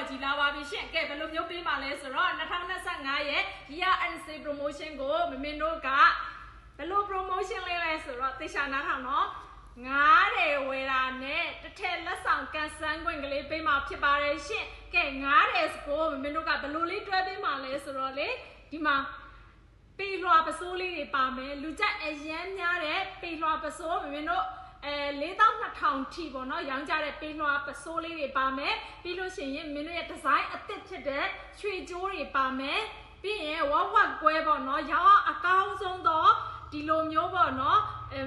ကြီးလာပါပြီရှင်ကဲဘယ်လိုမျိုးပေးပါလဲဆိုတော့2025ရဲ့ Year NC promotion ကိုမမင်းတို့ကဘယ်လို promotion လေးလဲဆိုတော့တေချာနားထောင်နော်ငားတယ်ဝယ်တာနဲ့တစ်ထက်လက်ဆောင်ကန်ဆန်းခွင့်ကလေးပေးမှာဖြစ်ပါတယ်ရှင်ကဲငားတယ်ကိုမင်းတို့ကဘယ်လိုလေးတွဲပေးမှာလဲဆိုတော့လေဒီမှာပေလွှာပစိုးလေးတွေပါမယ်လူကြိုက်အရန်များတဲ့ပေလွှာပစိုးမင်းတို့4200ထိပေါ့နော်ရောင်းကြတဲ့ပေလွှာပစိုးလေးတွေပါမယ်ပြီးလို့ရှိရင်မင်းတို့ရဲ့ဒီဇိုင်းအသစ်ဖြစ်တဲ့ရွှေကြိုးတွေပါမယ်ပြီးရင်ဝက်ကွဲပေါ့နော်ရောင်းအကောင်းဆုံးတော့ဒီလိုမျိုးပေါ့နော်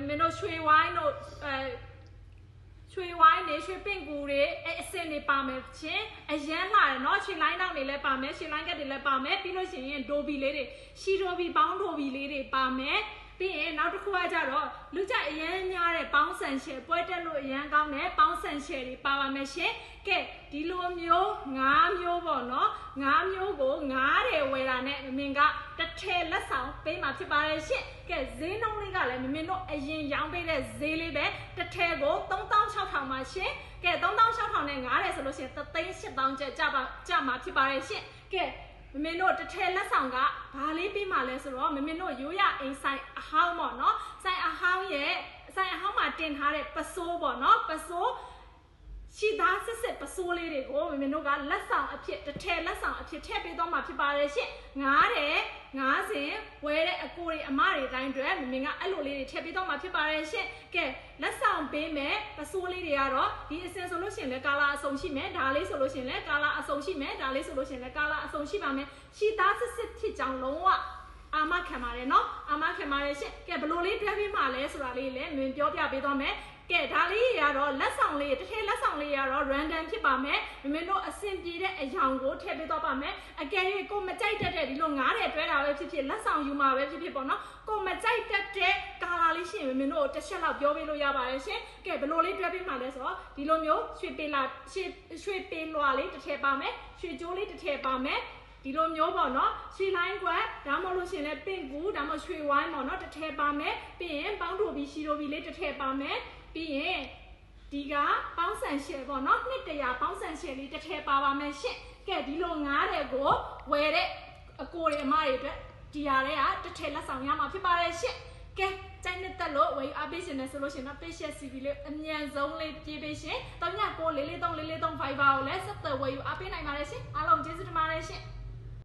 မင်းတို့ရွှေဝိုင်းတို့ရွှေဝိုင်းတွေရွှေပင့်ကူတွေအစင်တွေပါမယ်ချင်းအရန်လာတယ်နော်ရွှေလိုင်းတောက်တွေလည်းပါမယ်ရွှေလိုင်းကက်တွေလည်းပါမယ်ပြီးလို့ရှိရင်ဒိုဘီလေးတွေရှီဒိုဘီပေါင်းဒိုဘီလေးတွေပါမယ်ပြီးရင်နောက်တစ်ခုကကြတော့လူကြိုက်အရန်များတဲ့ပေါင်းဆန်ရှယ်ပွဲတက်လို့အရန်ကောင်းတဲ့ပေါင်းဆန်ရှယ်တွေပါပါမယ်ရှင်ကဲဒီလိုမျိုး5မျိုးပေါ့နော်5မျိုးကို9တယ်ဝယ်တာနဲ့မင်းကတစ်ထည်လက်ဆောင်ပေးမှာဖြစ်ပါတယ်ရှင်ကဲဈေးနှုန်းလေးကလည်းမင်းတို့အရင်ရောင်းပေးတဲ့ဈေးလေးပဲတစ်ထည်ကို3600ပါရှင်ကဲ3600နဲ့9တယ်ဆိုလို့ရှိရင်38000ကျကြမှာဖြစ်ပါတယ်ရှင်ကဲမင်းတို့တစ်ထည်လက်ဆောင်ကဘာလေးပေးမှလဲဆိုတော့မင်းတို့ရိုးရအိမ်ဆိုင်အဟောင်းပေါ့နော်ဆိုင်အဟောင်းမှာတင်ထားတဲ့ပစိုးပေါ့နော်ပစိုးရှိသားစစ်ပစိုးလေးတွေကိုမင်းတို့ကလက်ဆောင်အဖြစ်တစ်ထည်လက်ဆောင်အဖြစ်ထည့်ပေးတော့မှာဖြစ်ပါတယ်ရှင်9စင်ဝဲတဲ့အကိုတွေအမတွေတိုင်းတွေမင်းကအဲ့လိုလေးတွေထည့်ပေးတော့မှာဖြစ်ပါတယ်ရှင်ကဲလက်ဆောင်ပေးမယ်ပစိုးလေးတွေကတော့ဒီအစင်ဆိုလို့ရှိရင်လည်းကာလာအစုံရှိမယ်ဒါလေးဆိုလို့ရှိရင်လည်းကာလာအစုံရှိမယ်ဒါလေးဆိုလို့ရှိရင်လည်းကာလာအစုံရှိပါမယ်ရှိသားစစ်ဖြစ်ကြောင်လုံးဝအာမခံပါတယ်နော်အာမခံပါတယ်ရှင်ကဲဘယ်လိုလေးတွဲပြီးမှလဲဆိုတာလေးလည်းမင်းပြောပြပေးတော့မယ်ကဲဒါလေးရတော့လက်ဆောင်လေးတစ်ထည်လက်ဆောင်လေးရတော့ random ဖြစ်ပါမယ်မင်းတို့အဆင်ပြေတဲ့အယောင်ကိုထည့်ပေးတော့ပါမယ်အကယ်၍ကိုမကြိုက်တတ်တဲ့ဒီလို9တယ်တွဲတာပဲဖြစ်ဖြစ်လက်ဆောင်ယူမှာပဲဖြစ်ဖြစ်ပေါ့နော်ကိုမကြိုက်တတ်တဲ့ကာလာလေးရှင်မင်းတို့တစ်ချက်လောက်ပြောပေးလို့ရပါတယ်ရှင်ကဲဘယ်လိုလေးတွဲပေးမှလဲဆိုတော့ဒီလိုမျိုးရွှေပေလွှာလေးတစ်ထည်ပါမယ်ရွှေကြိုးလေးတစ်ထည်ပါမယ်ဒီလိုမျိုးပေါ့နော်ရွှေလိုင်းကွက်ဒါမှမဟုတ်လို့ရှင်လဲပင့်ကူဒါမှမဟုတ်ရွှေဝိုင်းပေါ့နော်တစ်ထည်ပါမယ်ပြီးရင်ပေါင်းထိုဘီရှီတိုဘီလေးတစ်ထည်ပါမယ်ပြီးရင်ဒီကပေါင်းဆန်ရှယ်ပေါ့နော်200ပေါင်းဆန်ရှယ်လေးတစ်ထည်ပါပါမယ်ရှင့်ကဲဒီလို9တယ်ကိုဝယ်တဲ့အကိုတွေအမတွေအတွက်ဒီဟာတွေကတစ်ထည်လက်ဆောင်ရမှာဖြစ်ပါတယ်ရှင့်ကဲကျိုင်းနဲ့တက်လို့ဝယ်အပေးရှင်နဲ့ဆိုလို့ရှင်တော့ page CV လေးအမြန်ဆုံးလေးပြေးပေးရှင်3944343 Viber ကိုလည်းဆက်သွယ်ဝယ်ယူအပေးနိုင်ပါတယ်ရှင်အားလုံးကျေးဇူးတင်ပါတယ်ရှင်